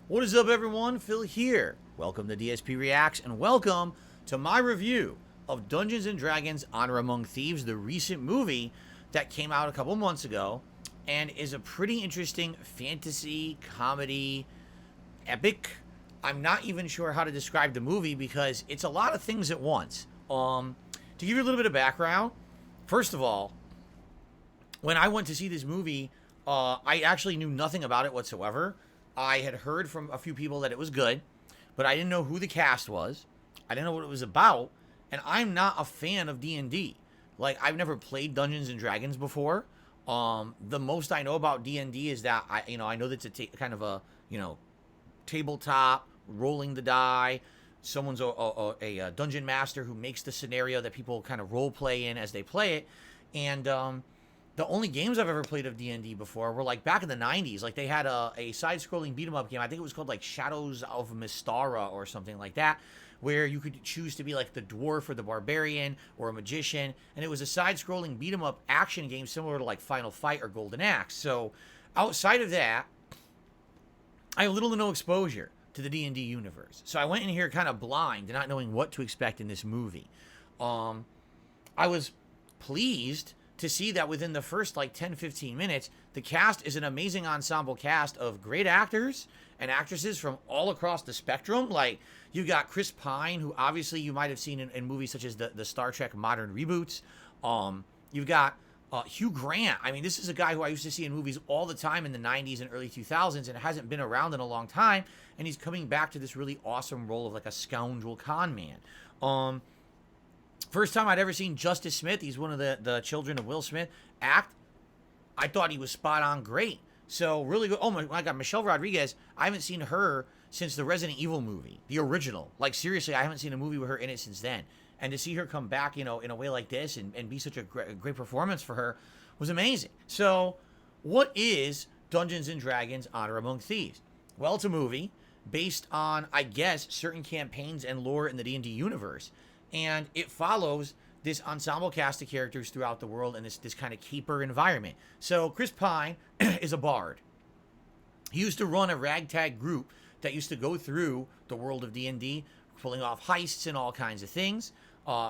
What is up, everyone? Phil here. Welcome to DSPReacts, and welcome to my review of Dungeons & Dragons Honor Among Thieves, the recent movie that came out a couple months ago, and is a pretty interesting fantasy, comedy, epic. I'm not even sure how to describe the movie because it's a lot of things at once. To give you a little bit of background, first of all, when I went to see this movie, I actually knew nothing about it whatsoever. I had heard from a few people that it was good, but I didn't know who the cast was. I didn't know what it was about, and I'm not a fan of D&D. Like, I've never played Dungeons and Dragons before. The most I know about D&D is that I know that it's kind of a tabletop, rolling the die. Someone's a dungeon master who makes the scenario that people kind of role play in as they play it, and the only games I've ever played of D&D before were like back in the 90s. Like they had a side-scrolling beat-em-up game. I think it was called like Shadows of Mystara or something like that, where you could choose to be like the dwarf or the barbarian or a magician. And it was a side-scrolling beat-em-up action game similar to like Final Fight or Golden Axe. So outside of that, I have little to no exposure to the D&D universe. So I went in here kind of blind, not knowing what to expect in this movie. I was pleased to see that within the first like 10-15 minutes, the cast is an amazing ensemble cast of great actors and actresses from all across the spectrum. Like, you've got Chris Pine, who obviously you might have seen in movies such as the Star Trek modern reboots. You've got Hugh Grant. I mean, this is a guy who I used to see in movies all the time in the 90s and early 2000s and hasn't been around in a long time. And he's coming back to this really awesome role of like a scoundrel con man. First time I'd ever seen Justice Smith, he's one of the children of Will Smith, act. I thought he was spot on great. So really good. Oh my God, Michelle Rodriguez, I haven't seen her since the Resident Evil movie, the original. Like seriously, I haven't seen a movie with her in it since then. And to see her come back, in a way like this and be such a great performance for her was amazing. So what is Dungeons & Dragons Honor Among Thieves? Well, it's a movie based on, I guess, certain campaigns and lore in the D&D universe. And it follows this ensemble cast of characters throughout the world in this kind of caper environment. So Chris Pine is a bard. He used to run a ragtag group that used to go through the world of D&D, pulling off heists and all kinds of things.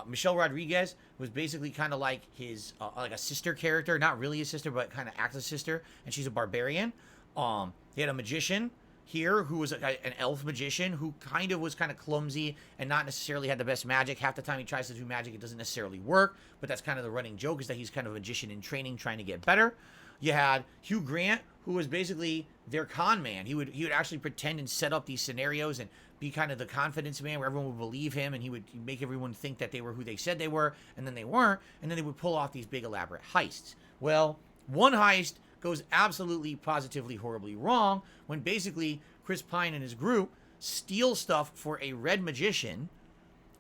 Michelle Rodriguez was basically kind of like his like a sister character, not really a sister, but kind of acts as a sister, and she's a barbarian. He had a magician here who was an elf magician who was kind of clumsy and not necessarily had the best magic. Half the time he tries to do magic, it doesn't necessarily work, but that's kind of the running joke, is that he's kind of a magician in training trying to get better. You had Hugh Grant, who was basically their con man. He would actually pretend and set up these scenarios and be kind of the confidence man where everyone would believe him, and he would make everyone think that they were who they said they were, and then they weren't, and then they would pull off these big elaborate heists. Well, one heist goes absolutely, positively, horribly wrong when basically Chris Pine and his group steal stuff for a red magician,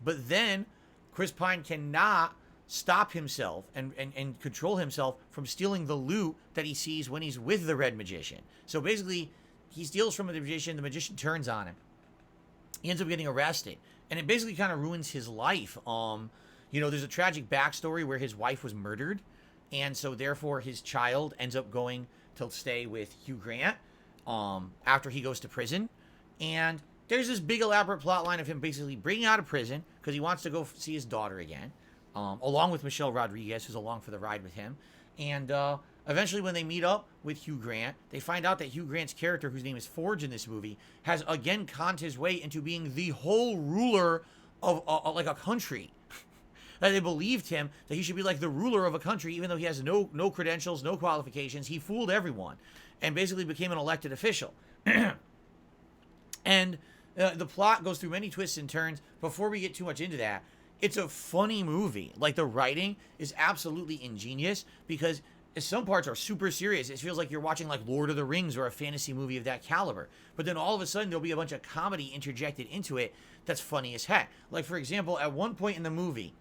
but then Chris Pine cannot stop himself and control himself from stealing the loot that he sees when he's with the red magician. So basically, he steals from the magician turns on him. He ends up getting arrested, and it basically kind of ruins his life. There's a tragic backstory where his wife was murdered, and so therefore his child ends up going to stay with Hugh Grant after he goes to prison. And there's this big elaborate plot line of him basically breaking out of prison because he wants to go see his daughter again, along with Michelle Rodriguez, who's along for the ride with him. And eventually when they meet up with Hugh Grant, they find out that Hugh Grant's character, whose name is Forge in this movie, has again conned his way into being the whole ruler of like a country. That they believed him that he should be like the ruler of a country, even though he has no credentials, no qualifications. He fooled everyone and basically became an elected official. And the plot goes through many twists and turns. Before we get too much into that, it's a funny movie. Like, the writing is absolutely ingenious because some parts are super serious. It feels like you're watching like Lord of the Rings or a fantasy movie of that caliber. But then all of a sudden there'll be a bunch of comedy interjected into it that's funny as heck. Like, for example, at one point in the movie,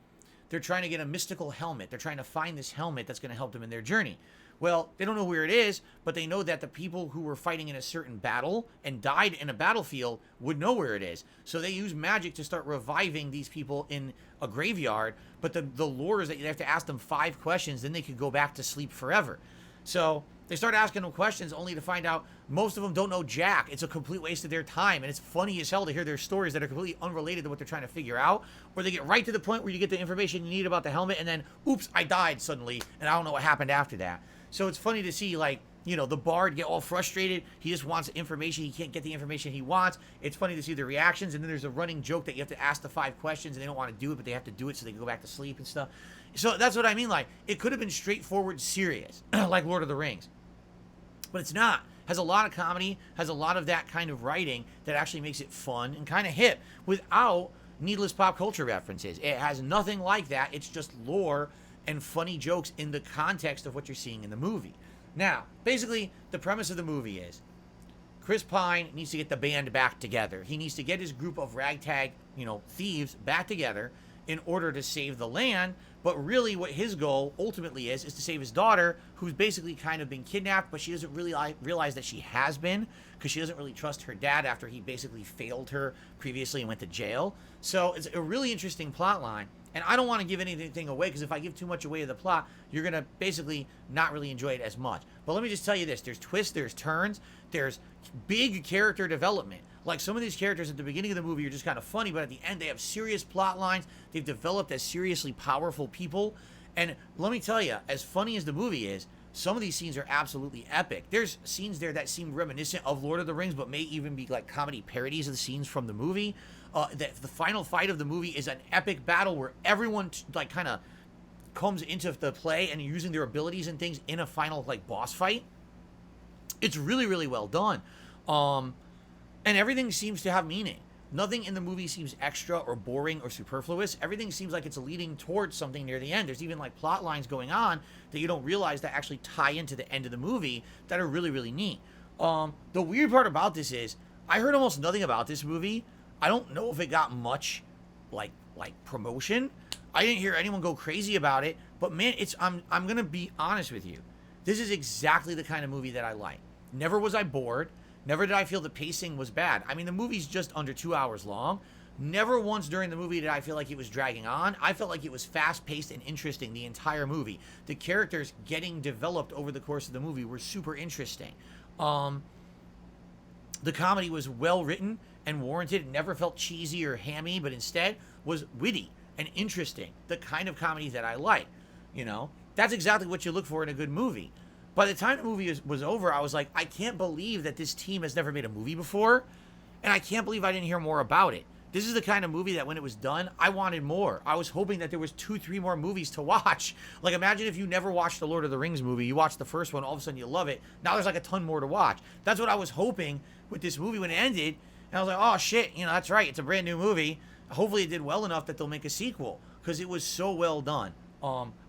they're trying to get a mystical helmet. They're trying to find this helmet that's going to help them in their journey. Well, they don't know where it is, but they know that the people who were fighting in a certain battle and died in a battlefield would know where it is. So they use magic to start reviving these people in a graveyard. But the lore is that you have to ask them 5 questions, then they could go back to sleep forever. So they start asking them questions only to find out most of them don't know jack. It's a complete waste of their time. And it's funny as hell to hear their stories that are completely unrelated to what they're trying to figure out. Or they get right to the point where you get the information you need about the helmet and then, oops, I died suddenly and I don't know what happened after that. So it's funny to see, like, you know, the bard get all frustrated. He just wants information. He can't get the information he wants. It's funny to see the reactions. And then there's a running joke that you have to ask the 5 questions and they don't want to do it, but they have to do it so they can go back to sleep and stuff. So that's what I mean. Like, it could have been straightforward serious, like Lord of the Rings. But it's not. Has a lot of comedy, has a lot of that kind of writing that actually makes it fun and kind of hip without needless pop culture references. It has nothing like that. It's just lore and funny jokes in the context of what you're seeing in the movie. Now, basically, the premise of the movie is Chris Pine needs to get the band back together. He needs to get his group of ragtag, thieves back together in order to save the land. But really what his goal ultimately is to save his daughter, who's basically kind of been kidnapped, but she doesn't really realize that she has been, because she doesn't really trust her dad after he basically failed her previously and went to jail. So it's a really interesting plot line. And I don't want to give anything away, because if I give too much away of the plot, you're going to basically not really enjoy it as much. But let me just tell you this. There's twists, there's turns, there's big character development. Like, some of these characters at the beginning of the movie are just kind of funny, but at the end they have serious plot lines. They've developed as seriously powerful people. And let me tell you, as funny as the movie is, some of these scenes are absolutely epic. There's scenes there that seem reminiscent of Lord of the Rings, but may even be like comedy parodies of the scenes from the movie. The final fight of the movie is an epic battle where everyone like kind of comes into the play and using their abilities and things in a final like boss fight. It's really, really well done. And everything seems to have meaning. Nothing in the movie seems extra or boring or superfluous. Everything seems like it's leading towards something near the end. There's even like plot lines going on that you don't realize that actually tie into the end of the movie that are really, really neat. The weird part about this is I heard almost nothing about this movie. I don't know if it got much like promotion. I didn't hear anyone go crazy about it, but man, I'm going to be honest with you. This is exactly the kind of movie that I like. Never was I bored. Never did I feel the pacing was bad. I mean, the movie's just under 2 hours long. Never once during the movie did I feel like it was dragging on. I felt like it was fast-paced and interesting the entire movie. The characters getting developed over the course of the movie were super interesting. The comedy was well-written and warranted. It never felt cheesy or hammy, but instead was witty and interesting. The kind of comedy that I like. That's exactly what you look for in a good movie. By the time the movie was over, I was like, I can't believe that this team has never made a movie before, and I can't believe I didn't hear more about it. This is the kind of movie that when it was done, I wanted more. I was hoping that there was 2-3 more movies to watch. Like, imagine if you never watched the Lord of the Rings movie, you watched the first one, all of a sudden you love it. Now there's like a ton more to watch. That's what I was hoping with this movie when it ended, and I was like, oh shit, that's right, it's a brand new movie. Hopefully it did well enough that they'll make a sequel, because it was so well done.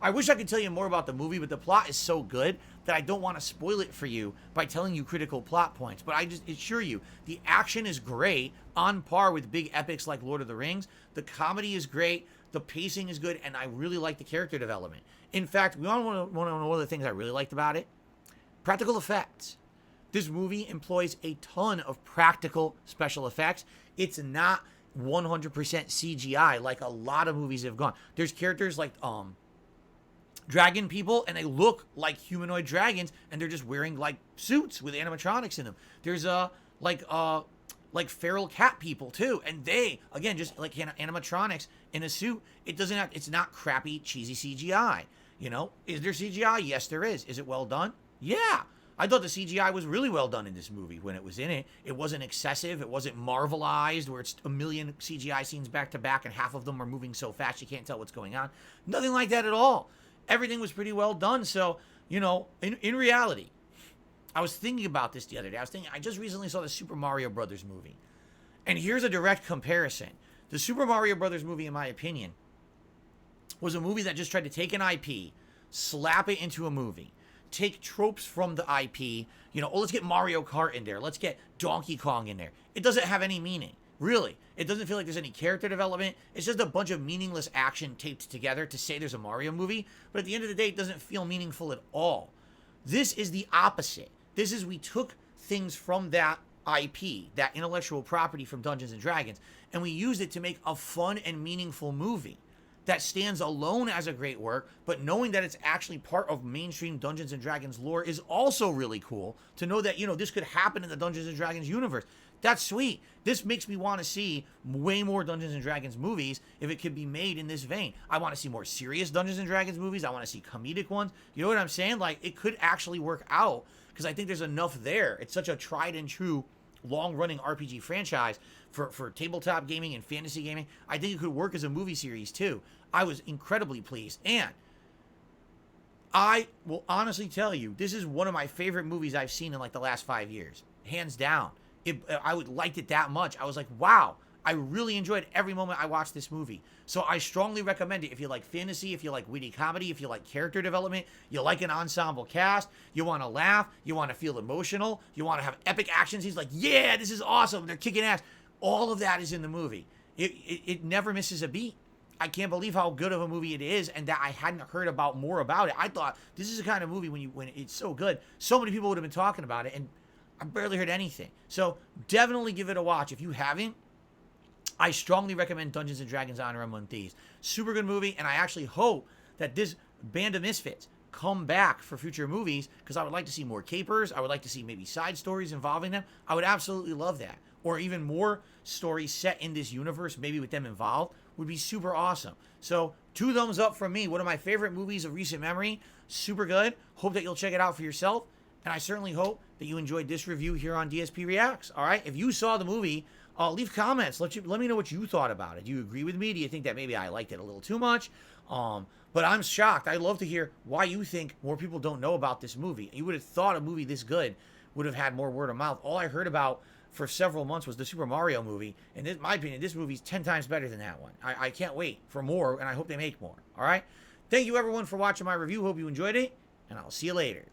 I wish I could tell you more about the movie, but the plot is so good that I don't want to spoil it for you by telling you critical plot points. But I just assure you, the action is great, on par with big epics like Lord of the Rings. The comedy is great, the pacing is good, and I really like the character development. In fact, we want to know one of the things I really liked about it? Practical effects. This movie employs a ton of practical special effects. It's not 100% CGI like a lot of movies have gone. There's characters like dragon people, and they look like humanoid dragons, and they're just wearing like suits with animatronics in them. There's like feral cat people too, and they again just like animatronics in a suit. It's not crappy cheesy CGI. Is there CGI? Yes, there is. Is it well done? Yeah. I thought the CGI was really well done in this movie when it was in it. It wasn't excessive. It wasn't Marvelized where it's a million CGI scenes back to back and half of them are moving so fast you can't tell what's going on. Nothing like that at all. Everything was pretty well done. So, in reality, I was thinking about this the other day. I just recently saw the Super Mario Brothers movie. And here's a direct comparison. The Super Mario Brothers movie, in my opinion, was a movie that just tried to take an IP, slap it into a movie. Take tropes from the IP, let's get Mario Kart in there. Let's get Donkey Kong in there. It doesn't have any meaning, really. It doesn't feel like there's any character development. It's just a bunch of meaningless action taped together to say there's a Mario movie. But at the end of the day, it doesn't feel meaningful at all. This is the opposite. This is we took things from that IP, that intellectual property from Dungeons and Dragons, and we used it to make a fun and meaningful movie that stands alone as a great work, but knowing that it's actually part of mainstream Dungeons and Dragons lore is also really cool to know that, this could happen in the Dungeons and Dragons universe. That's sweet. This makes me want to see way more Dungeons and Dragons movies if it could be made in this vein. I want to see more serious Dungeons and Dragons movies. I want to see comedic ones. You know what I'm saying? Like, it could actually work out because I think there's enough there. It's such a tried and true long-running RPG franchise for tabletop gaming and fantasy gaming. I think it could work as a movie series too. I was incredibly pleased, and I will honestly tell you, this is one of my favorite movies I've seen in like the last 5 years, hands down. I liked it that much. I was like, wow, I really enjoyed every moment I watched this movie. So I strongly recommend it if you like fantasy, if you like witty comedy, if you like character development, you like an ensemble cast, you want to laugh, you want to feel emotional, you want to have epic action scenes like, yeah, this is awesome, they're kicking ass. All of that is in the movie. It never misses a beat. I can't believe how good of a movie it is, and that I hadn't heard about more about it. I thought this is the kind of movie when it's so good, so many people would have been talking about it, and I barely heard anything. So definitely give it a watch. If you haven't, I strongly recommend Dungeons & Dragons Honor Among Thieves. Super good movie, and I actually hope that this band of misfits come back for future movies, because I would like to see more capers. I would like to see maybe side stories involving them. I would absolutely love that. Or even more stories set in this universe, maybe with them involved, would be super awesome. So 2 thumbs up from me. One of my favorite movies of recent memory. Super good. Hope that you'll check it out for yourself. And I certainly hope that you enjoyed this review here on DSP Reacts. All right. If you saw the movie, leave comments. Let me know what you thought about it. Do you agree with me? Do you think that maybe I liked it a little too much? But I'm shocked. I'd love to hear why you think more people don't know about this movie. You would have thought a movie this good would have had more word of mouth. All I heard about for several months was the Super Mario movie. And in my opinion, this movie's 10 times better than that one. I can't wait for more, and I hope they make more. All right. Thank you, everyone, for watching my review. Hope you enjoyed it, and I'll see you later.